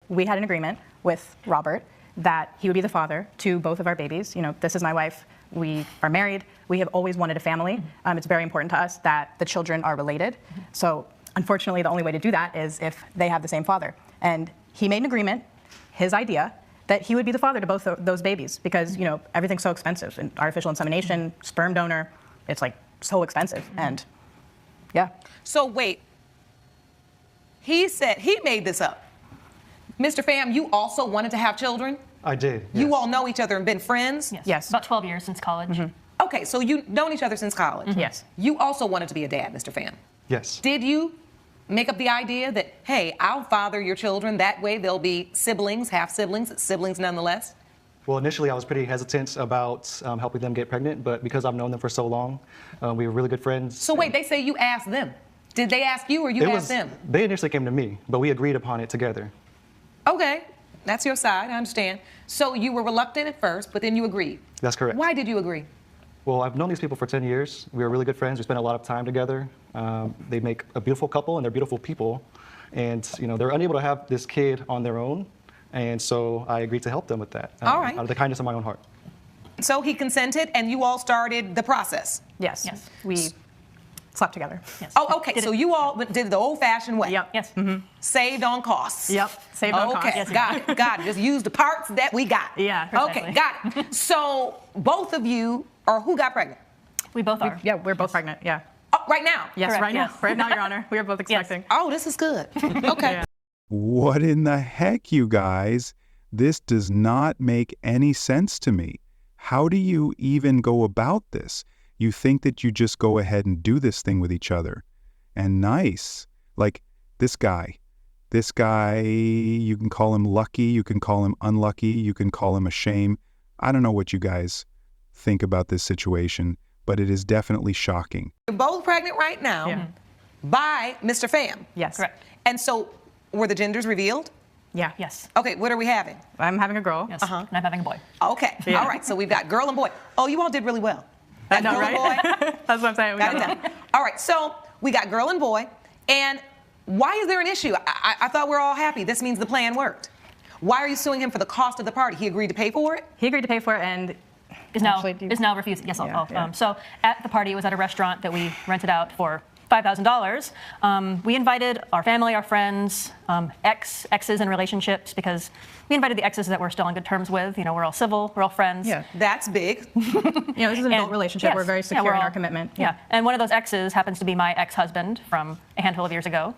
we had an agreement with Robert that he would be the father to both of our babies. You know, this is my wife. We are married. We have always wanted a family. It's very important to us that the children are related. So unfortunately, the only way to do that is if they have the same father. And he made an agreement, his idea, that he would be the father to both those babies because, you know, everything's so expensive. And artificial insemination, sperm donor, it's like so expensive. And yeah. So wait, he said, he made this up. Mr. Pham, you also wanted to have children? I did, yes. You all know each other and been friends? Yes. About 12 years since college. Okay, so you've known each other since college? Yes. You also wanted to be a dad, Mr. Pham? Yes. Did you make up the idea that, hey, I'll father your children, that way they'll be siblings, half-siblings, siblings nonetheless? Well, initially I was pretty hesitant about helping them get pregnant, but because I've known them for so long, we were really good friends. So wait, they say you asked them. Did they ask you or you asked them? They initially came to me, but we agreed upon it together. Okay, that's your side, I understand. So you were reluctant at first, but then you agreed. That's correct. Why did you agree? Well, I've known these people for 10 years. We were really good friends. We spent a lot of time together. They make a beautiful couple, and they're beautiful people. And, you know, they're unable to have this kid on their own. And so I agreed to help them with that. All right. Out of the kindness of my own heart. So he consented, and you all started the process? Yes. Yes. We slept together. Yes. Oh, okay, so you all did it the old-fashioned way? Yep. Yes. Saved on costs? Yep. Saved on costs. Okay, Yes, got it. Just use the parts that we got. Yeah, Okay, precisely. got it. So both of you, or who got pregnant? We both are. Yeah, we're both pregnant. Yeah. Oh, right now? Yes, Correct, right now. yes. Right now, Your Honor. We are both expecting. Oh, this is good. Okay. Yeah. What in the heck, you guys? This does not make any sense to me. How do you even go about this? You think that you just go ahead and do this thing with each other. And nice. Like, this guy, you can call him lucky, you can call him unlucky, you can call him a shame. I don't know what you guys think about this situation, but it is definitely shocking. You're both pregnant right now Yeah. by Mr. Pham. Yes. Correct. And so were the genders revealed? Yeah. Yes. Okay, what are we having? I'm having a girl. Yes. And I'm having a boy. Okay, Yeah. all right, so we've got girl and boy. Oh, you all did really well. I know, girl and right? boy, That's what I'm saying. We got it got done. All right, so we got girl and boy, and why is there an issue? I thought we're all happy. This means the plan worked. Why are you suing him for the cost of the party? He agreed to pay for it? He agreed to pay for it and Is now actually, is now refusing. Yes, Yeah, yeah. So at the party, it was at a restaurant that we rented out for $5,000. We invited our family, our friends, exes in relationships, because we invited the exes that we're still on good terms with. You know, we're all civil, we're all friends. Yeah. That's big. You know, this is an adult relationship. Yes, We're very secure we're in all- our commitment. Yeah. And one of those exes happens to be my ex-husband from a handful of years ago.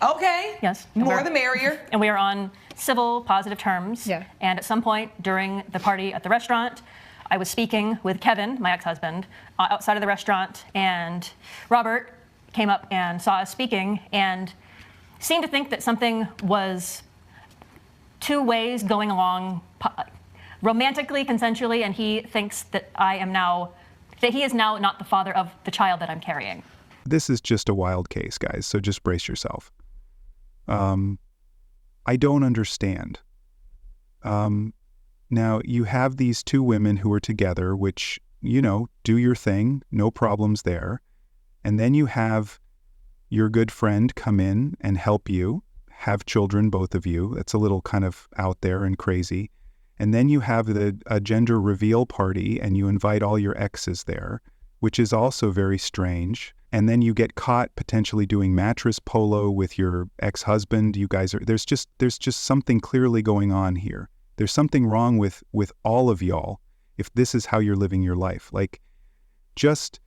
Okay. Yes. And More we're- the merrier. And we are on civil, positive terms. Yeah. And at some point during the party at the restaurant, I was speaking with Kevin, my ex-husband, outside of the restaurant, and Robert came up and saw us speaking and seemed to think that something was two ways going along romantically, consensually, and he thinks that he is now not the father of the child that I'm carrying. This is just a wild case, guys, so just brace yourself. I don't understand. Now, you have these two women who are together, which, you know, do your thing, no problems there. And then you have your good friend come in and help you, have children, both of you. That's a little kind of out there and crazy. And then you have a gender reveal party and you invite all your exes there, which is also very strange. And then you get caught potentially doing mattress polo with your ex-husband. You guys there's just something clearly going on here. There's something wrong with all of y'all if this is how you're living your life. Like, just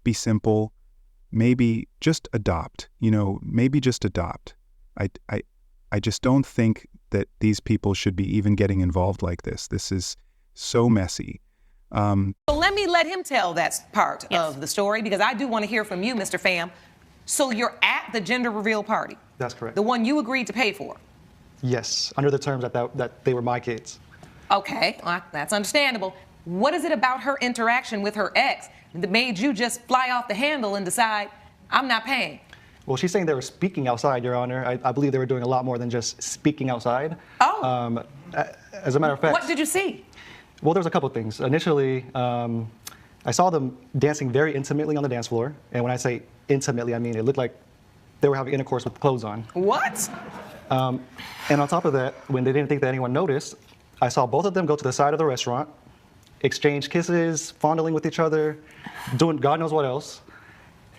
be simple. Maybe just adopt, maybe just adopt. I just don't think that these people should be even getting involved like this. This is so messy. So let him tell that part Yes. of the story, because I do want to hear from you, Mr. Pham. So you're at the gender reveal party? That's correct. The one you agreed to pay for? Yes, under the terms that they were my kids. Okay, well, that's understandable. What is it about her interaction with her ex that made you just fly off the handle and decide, I'm not paying? Well, she's saying they were speaking outside, Your Honor. I believe they were doing a lot more than just speaking outside. Oh. As a matter of fact. What did you see? Well, there was a couple of things. Initially, I saw them dancing very intimately on the dance floor. And when I say intimately, I mean it looked like they were having intercourse with clothes on. What? And on top of that, when they didn't think that anyone noticed, I saw both of them go to the side of the restaurant, exchange kisses, fondling with each other, doing God knows what else.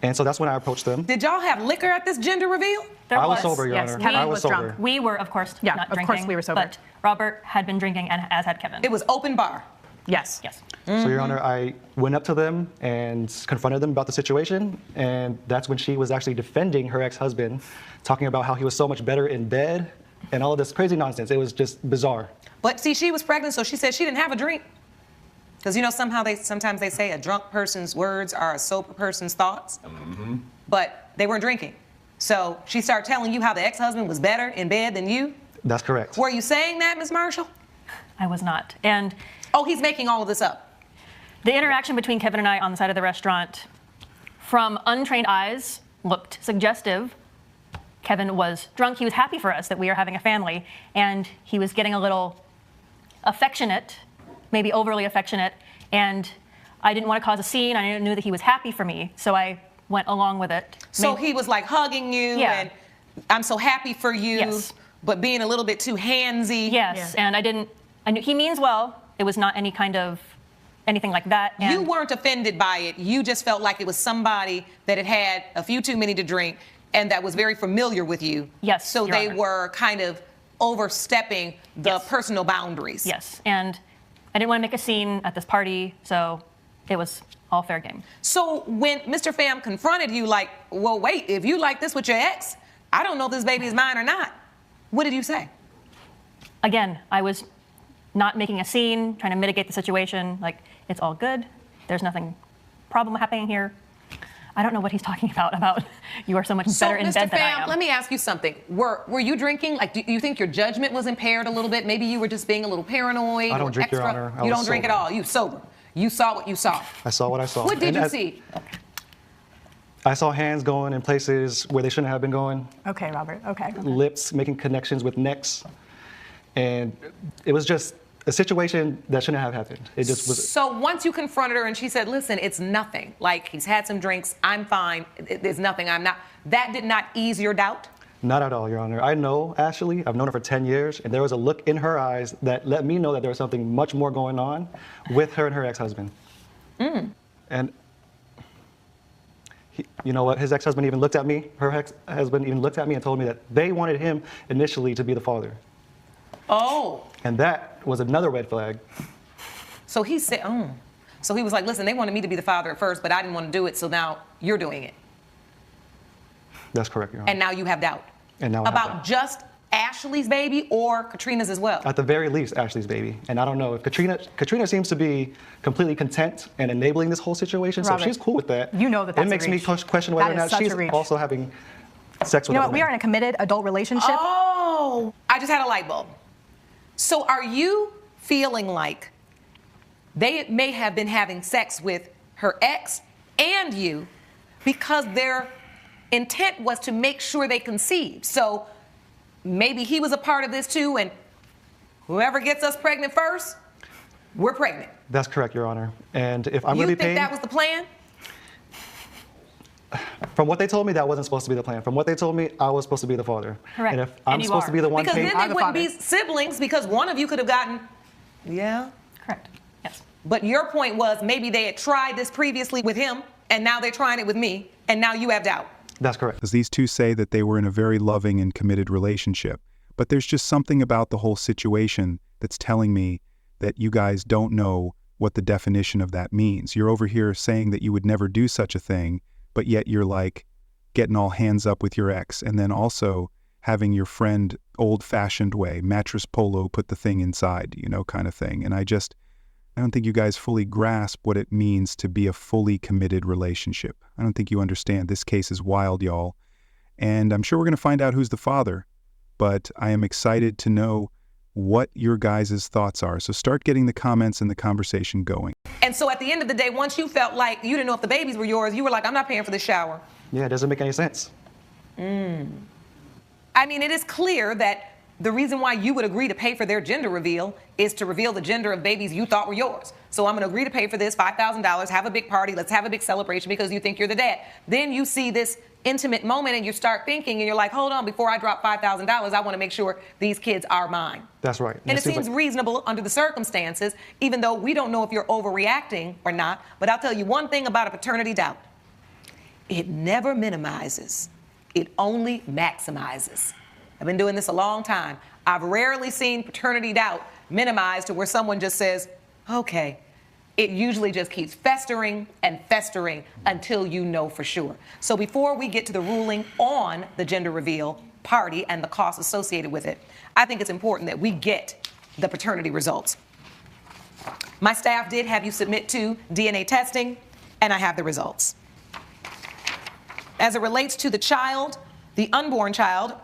And so that's when I approached them. Did y'all have liquor at this gender reveal? I was sober, Your yes, Honor. Kevin I was sober. drunk. We were, of course, Yeah, not of drinking. course we were sober. But Robert had been drinking, and as had Kevin. It was open bar. Yes. Yes. So, Your Honor, I went up to them and confronted them about the situation, and that's when she was actually defending her ex-husband, talking about how he was so much better in bed and all of this crazy nonsense. It was just bizarre. But see, she was pregnant, so she said she didn't have a drink. Because you know, sometimes they say a drunk person's words are a sober person's thoughts. But they weren't drinking. So she started telling you how the ex-husband was better in bed than you. That's correct. Were you saying that, Ms. Marshall? I was not. And Oh, he's making all of this up. the interaction between Kevin and I on the side of the restaurant, from untrained eyes, looked suggestive. Kevin was drunk. He was happy for us that we are having a family, and he was getting a little affectionate, maybe overly affectionate, and I didn't want to cause a scene. I knew that he was happy for me, so I went along with it. So he was like hugging you Yeah. and I'm so happy for you, Yes. but being a little bit too handsy. Yes, and I knew he means well. It was not anything like that. And You weren't offended by it. You just felt like it was somebody that had had a few too many to drink and that was very familiar with you. Yes, So Your they Honor. were kind of overstepping the Yes. personal boundaries. Yes, and I didn't want to make a scene at this party, so it was all fair game. So when Mr. Pham confronted you like, well, wait, if you like this with your ex, I don't know if this baby is mine or not. What did you say? Again, I was not making a scene, trying to mitigate the situation. Like, it's all good. There's nothing problem happening here. I don't know what he's talking about you are so much better in Mr. bed than I Pham, am. let me ask you something. Were you drinking? Like, do you think your judgment was impaired a little bit? Maybe you were just being a little paranoid. I don't or drink, Your extra? Honor. I You was don't drink at sober. all. You sober. You saw what you saw. I saw what I saw. What did And you as- see? I saw hands going in places where they shouldn't have been going, Okay, Robert. Okay. lips making connections with necks, and it was just a situation that shouldn't have happened. It just was. So once you confronted her and she said, listen, it's nothing. Like, he's had some drinks. I'm fine. There's nothing. I'm not. That did not ease your doubt? Not at all, Your Honor. I know Ashley. I've known her for 10 years, and there was a look in her eyes that let me know that there was something much more going on with her and her ex-husband. And you know what? His ex-husband even looked at me. Her ex-husband even looked at me and told me that they wanted him initially to be the father. Oh. And that was another red flag. So he said, So he was like, listen, they wanted me to be the father at first, but I didn't want to do it, so now you're doing it. That's correct, Your Honor. And now you have doubt. And now I have About doubt. just Ashley's baby or Katrina's as well? At the very least, Ashley's baby. And I don't know if Katrina seems to be completely content and enabling this whole situation, so Robert, if she's cool with that. you know that that's it makes a me reach. question whether That or is not such a she's reach. also having sex with You know other what? We are in men. a committed adult relationship. Oh, I just had a light bulb. So are you feeling like they may have been having sex with her ex and you because their intent was to make sure they conceived? So maybe he was a part of this too, and whoever gets us pregnant first, we're pregnant. That's correct, Your Honor. And if I'm You going to be think paying, that was the plan? from what they told me, that wasn't supposed to be the plan. From what they told me, I was supposed to be the father. Correct. And if And I'm you supposed are. to be the one Because paying, then I'm they the wouldn't be father. siblings because one of you could have gotten, yeah. Correct. Yes. But your point was maybe they had tried this previously with him, and now they're trying it with me, and now you have doubt. that's correct. Because these two say that they were in a very loving and committed relationship. But there's just something about the whole situation that's telling me that you guys don't know what the definition of that means. You're over here saying that you would never do such a thing, but yet you're like getting all hands up with your ex, and then also having your friend old-fashioned way, mattress polo, put the thing inside, kind of thing. And I don't think you guys fully grasp what it means to be a fully committed relationship. I don't think you understand. This case is wild, y'all. And I'm sure we're going to find out who's the father, but I am excited to know what your guys' thoughts are. So start getting the comments and the conversation going. And so at the end of the day, once you felt like you didn't know if the babies were yours, you were like, I'm not paying for the shower. Yeah, it doesn't make any sense. I mean, it is clear that the reason why you would agree to pay for their gender reveal is to reveal the gender of babies you thought were yours. So I'm going to agree to pay for this $5,000, have a big party, let's have a big celebration because you think you're the dad. Then you see this intimate moment and you start thinking and you're like, hold on, before I drop $5,000, I want to make sure these kids are mine. That's right. And it seems like, reasonable under the circumstances, even though we don't know if you're overreacting or not. But I'll tell you one thing about a paternity doubt. It never minimizes. It only maximizes. I've been doing this a long time. I've rarely seen paternity doubt minimized to where someone just says, okay. It usually just keeps festering and festering until you know for sure. So before we get to the ruling on the gender reveal party and the costs associated with it, I think it's important that we get the paternity results. My staff did have you submit to DNA testing, and I have the results. As it relates to the child, the unborn child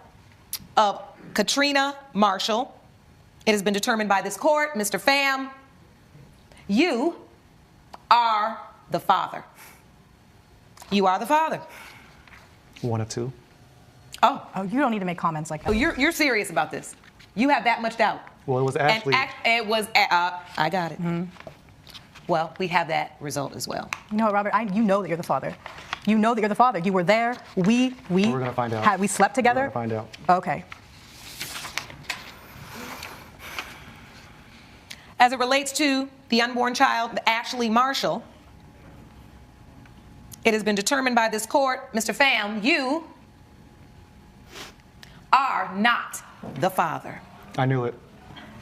of Katrina Marshall, it has been determined by this court, Mr. Pham, you are the father. You are the father. one of two. Oh, You don't need to make comments like that. oh, you're serious about this. You have that much doubt. Well, it was Ashley. I got it. Well, we have that result as well. No, Robert, you know that you're the father. You know that you're the father. You were there. We're gonna find out. We slept together. We're gonna find out. Okay. As it relates to the unborn child, Ashley Marshall, it has been determined by this court, Mr. Pham, you are not the father. I knew it.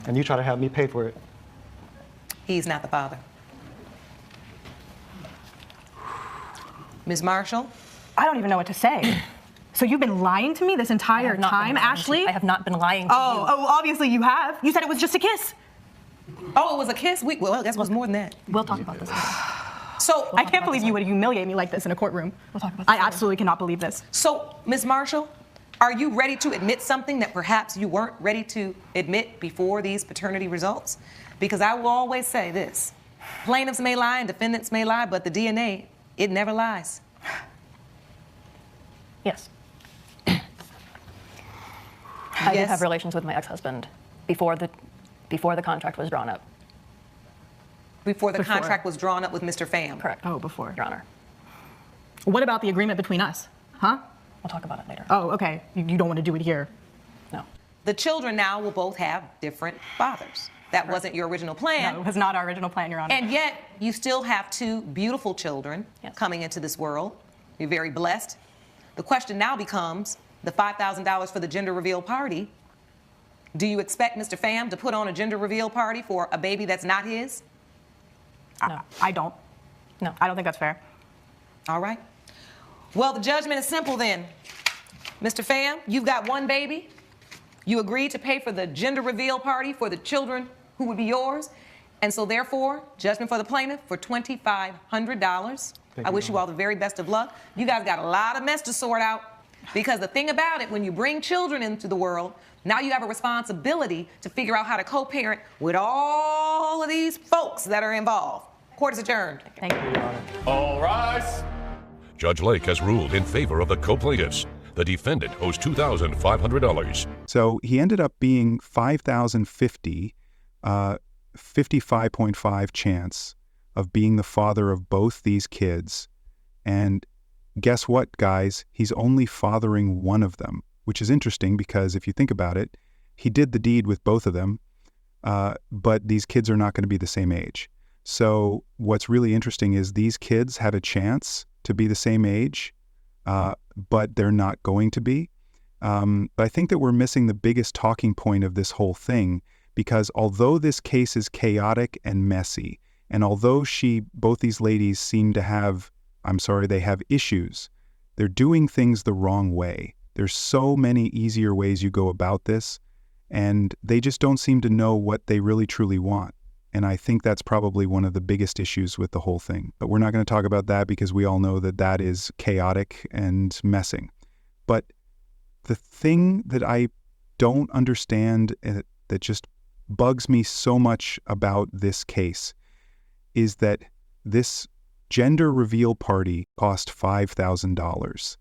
And you try to have me pay for it. He's not the father. Ms. Marshall? I don't even know what to say. So you've been lying to me this entire time, Ashley? I have not been lying to you. Oh, obviously you have. You said it was just a kiss. Oh, it was a kiss? Well, I guess it was more than that. We'll talk about this later. So I can't believe you would humiliate me like this in a courtroom. We'll talk about this I later. absolutely cannot believe this. So, Ms. Marshall, are you ready to admit something that perhaps you weren't ready to admit before these paternity results? Because I will always say this. Plaintiffs may lie and defendants may lie, but the DNA, it never lies. Yes. I did Yes. have relations with my ex-husband before the contract was drawn up. Before the Before. contract was drawn up with Mr. Pham. Correct. Oh, before. Your Honor. What about the agreement between us? Huh? We'll talk about it later. Oh, okay. You don't want to do it here. No. The children now will both have different fathers. That wasn't your original plan. No, it was not our original plan, Your Honor. And yet, you still have two beautiful children Yes. coming into this world. You're very blessed. The question now becomes the $5,000 for the gender reveal party. Do you expect Mr. Pham to put on a gender reveal party for a baby that's not his? No. I don't. No. I don't think that's fair. All right. Well, the judgment is simple then. Mr. Pham, you've got one baby. You agreed to pay for the gender reveal party for the children who would be yours. And so therefore, judgment for the plaintiff for $2,500. I wish you all the very best of luck. You guys got a lot of mess to sort out. Because the thing about it, when you bring children into the world, now you have a responsibility to figure out how to co-parent with all of these folks that are involved. Court is adjourned. Thank you. All rise. Judge Lake has ruled in favor of the co-plaintiffs. The defendant owes $2,500. So he ended up being 5,050, 55.5 chance of being the father of both these kids. And guess what, guys? He's only fathering one of them, which is interesting because if you think about it, he did the deed with both of them, but these kids are not going to be the same age. So what's really interesting is these kids have a chance to be the same age, but they're not going to be. But I think that we're missing the biggest talking point of this whole thing, because although this case is chaotic and messy, and although both these ladies seem to have, they have issues, they're doing things the wrong way. There's so many easier ways you go about this, and they just don't seem to know what they really truly want. And I think that's probably one of the biggest issues with the whole thing. But we're not going to talk about that because we all know that that is chaotic and messing. But the thing that I don't understand, that just bugs me so much about this case, is that this gender reveal party cost $5,000.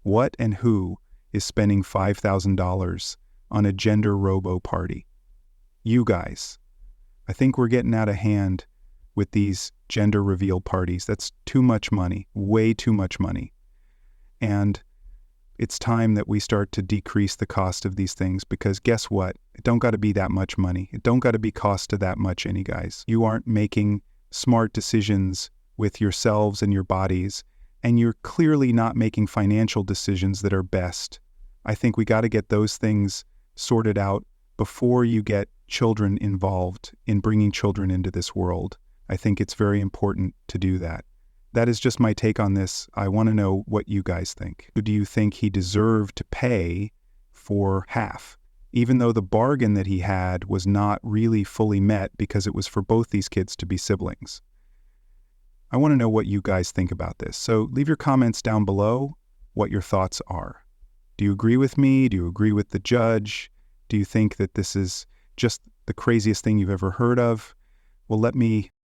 What and who is spending $5,000 on a gender robo party? You guys. I think we're getting out of hand with these gender reveal parties. That's too much money, way too much money. And It's time that we start to decrease the cost of these things, because guess what? It don't got to be that much money. It don't got to be cost to that much any guys. You aren't making smart decisions with yourselves and your bodies, and you're clearly not making financial decisions that are best. I think we got to get those things sorted out before you get children involved in bringing children into this world. I think it's very important to do that. That is just my take on this. I want to know what you guys think. Do you think he deserved to pay for half, even though the bargain that he had was not really fully met because it was for both these kids to be siblings? I want to know what you guys think about this. So leave your comments down below what your thoughts are. Do you agree with me? Do you agree with the judge? Do you think that this is just the craziest thing you've ever heard of? Well, let me